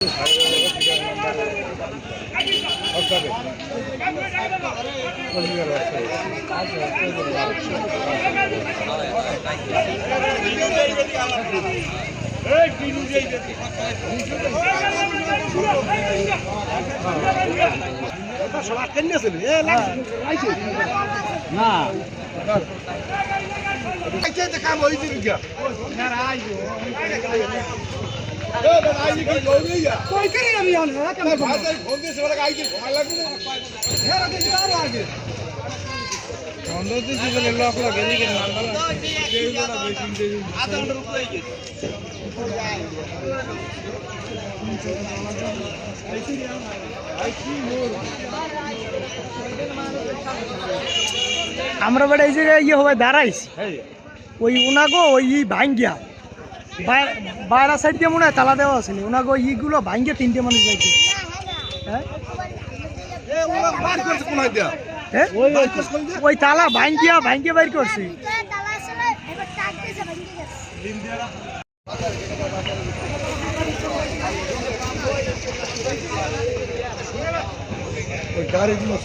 আমরা বেটা এই জায়গায় ইয়ে হবে দাঁড়াইছি ওই উনাগো ওই ভাঙ্গিয়া বাইরা সাইড দিয়ে মনে হয় তালা দেওয়া আছে উনাগো ইগুলো ভাঙ্গিয়া 3টে মানুষ যাইছে। হ্যাঁ ওই তালা ভাঙ্গিয়া বাইর করছি। গাড়িগুলো